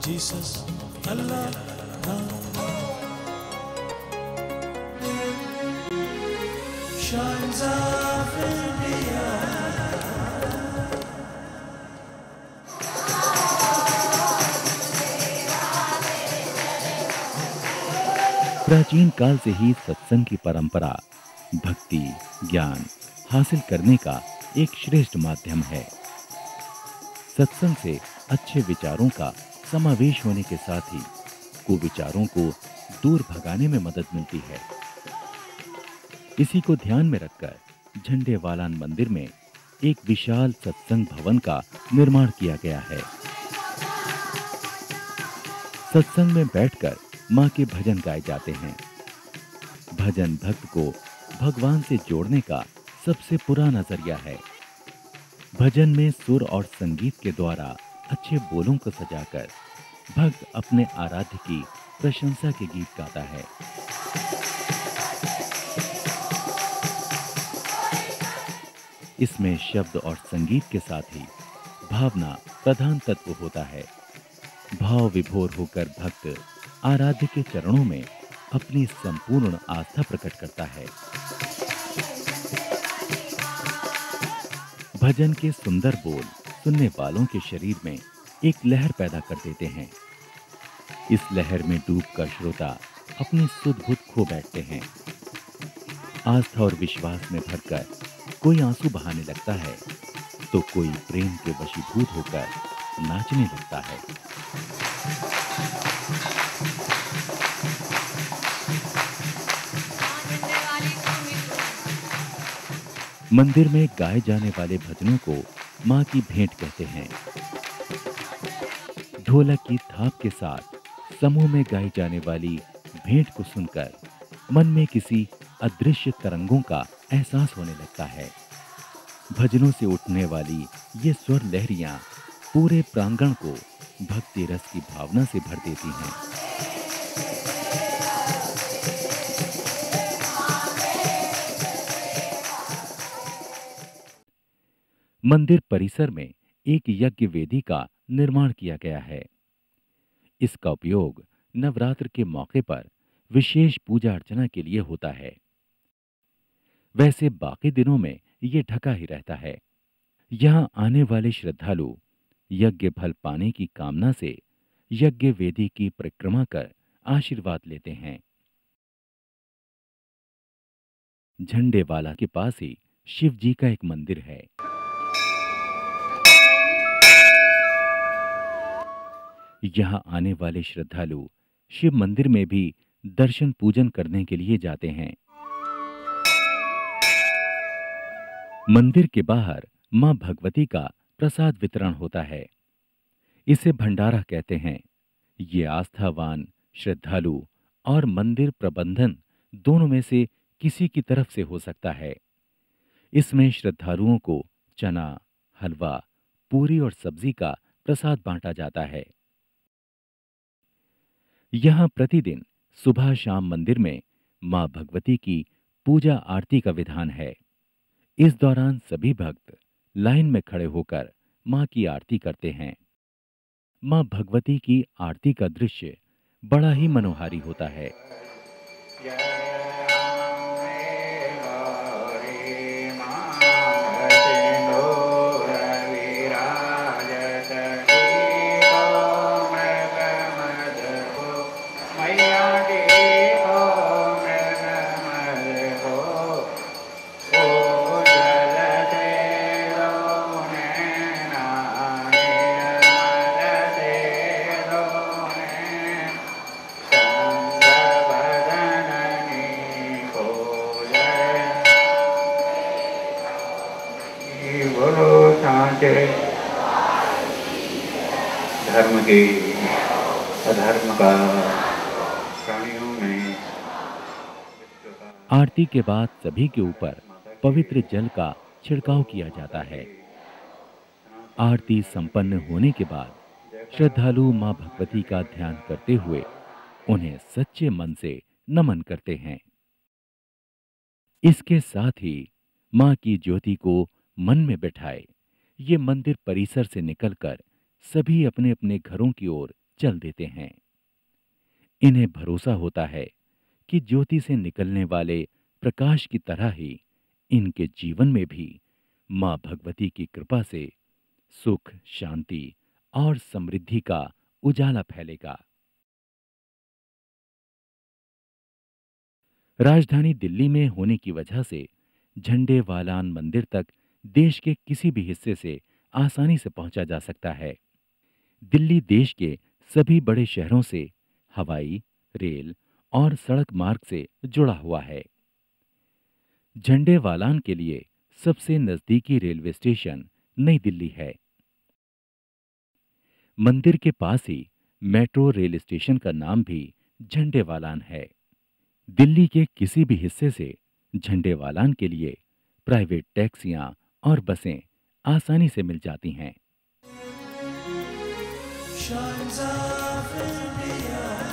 Jesus, Allah, shines of India. प्राचीन काल से ही सत्संग की परंपरा भक्ति ज्ञान हासिल करने का एक श्रेष्ठ माध्यम है। सत्संग से अच्छे विचारों का समावेश होने के साथ ही कुविचारों को दूर भगाने में मदद मिलती है। इसी को ध्यान में रखकर झंडेवालान मंदिर में एक विशाल सत्संग भवन का निर्माण किया गया है। सत्संग में बैठकर मां के भजन गाए जाते हैं। भजन भक्त को भगवान से जोड़ने का सबसे पुराना जरिया है। भजन में सुर और संगीत के द्वारा अच्छे बोलों को सजाकर भक्त अपने आराध्य की प्रशंसा के गीत गाता है। इसमें शब्द और संगीत के साथ ही भावना प्रधान तत्व होता है। भाव विभोर होकर भक्त आराध्य के चरणों में अपनी संपूर्ण आस्था प्रकट करता है। भजन के सुंदर बोल सुनने वालों के शरीर में एक लहर पैदा कर देते हैं। इस लहर में डूबकर श्रोता अपनी सुध बुध खो बैठते हैं। आस्था और विश्वास में भरकर कोई आंसू बहाने लगता है तो कोई प्रेम के वशीभूत होकर नाचने लगता है। मंदिर में गाए जाने वाले भजनों को मां की भेंट कहते हैं। ढोलक की थाप के साथ समूह में गाई जाने वाली भेंट को सुनकर मन में किसी अदृश्य तरंगों का एहसास होने लगता है। भजनों से उठने वाली ये स्वर लहरियां पूरे प्रांगण को भक्ति रस की भावना से भर देती हैं। मंदिर परिसर में एक यज्ञ वेदी का निर्माण किया गया है। इसका उपयोग नवरात्र के मौके पर विशेष पूजा अर्चना के लिए होता है। वैसे बाकी दिनों में ये ढका ही रहता है। यहाँ आने वाले श्रद्धालु यज्ञ फल पाने की कामना से यज्ञ वेदी की परिक्रमा कर आशीर्वाद लेते हैं। झंडेवाला के पास ही शिव जी का एक मंदिर है। यहाँ आने वाले श्रद्धालु शिव मंदिर में भी दर्शन पूजन करने के लिए जाते हैं। मंदिर के बाहर मां भगवती का प्रसाद वितरण होता है। इसे भंडारा कहते हैं। ये आस्थावान श्रद्धालु और मंदिर प्रबंधन दोनों में से किसी की तरफ से हो सकता है। इसमें श्रद्धालुओं को चना, हलवा, पूरी और सब्जी का प्रसाद बांटा जाता है। यहाँ प्रतिदिन सुबह शाम मंदिर में मां भगवती की पूजा आरती का विधान है। इस दौरान सभी भक्त लाइन में खड़े होकर मां की आरती करते हैं। मां भगवती की आरती का दृश्य बड़ा ही मनोहारी होता है। धर्म के अधर्म का प्राणियों में। आरती के बाद सभी के ऊपर पवित्र जल का छिड़काव किया जाता है। आरती संपन्न होने के बाद श्रद्धालु मां भगवती का ध्यान करते हुए उन्हें सच्चे मन से नमन करते हैं। इसके साथ ही मां की ज्योति को मन में बिठाए ये मंदिर परिसर से निकलकर सभी अपने अपने घरों की ओर चल देते हैं। इन्हें भरोसा होता है कि ज्योति से निकलने वाले प्रकाश की तरह ही इनके जीवन में भी मां भगवती की कृपा से सुख, शांति और समृद्धि का उजाला फैलेगा। राजधानी दिल्ली में होने की वजह से झंडेवालान मंदिर तक देश के किसी भी हिस्से से आसानी से पहुंचा जा सकता है। दिल्ली देश के सभी बड़े शहरों से हवाई, रेल और सड़क मार्ग से जुड़ा हुआ है। झंडेवालान के लिए सबसे नजदीकी रेलवे स्टेशन नई दिल्ली है। मंदिर के पास ही मेट्रो रेल स्टेशन का नाम भी झंडेवालान है। दिल्ली के किसी भी हिस्से से झंडेवालान के लिए प्राइवेट टैक्सियां और बसें आसानी से मिल जाती हैं। Shines of India.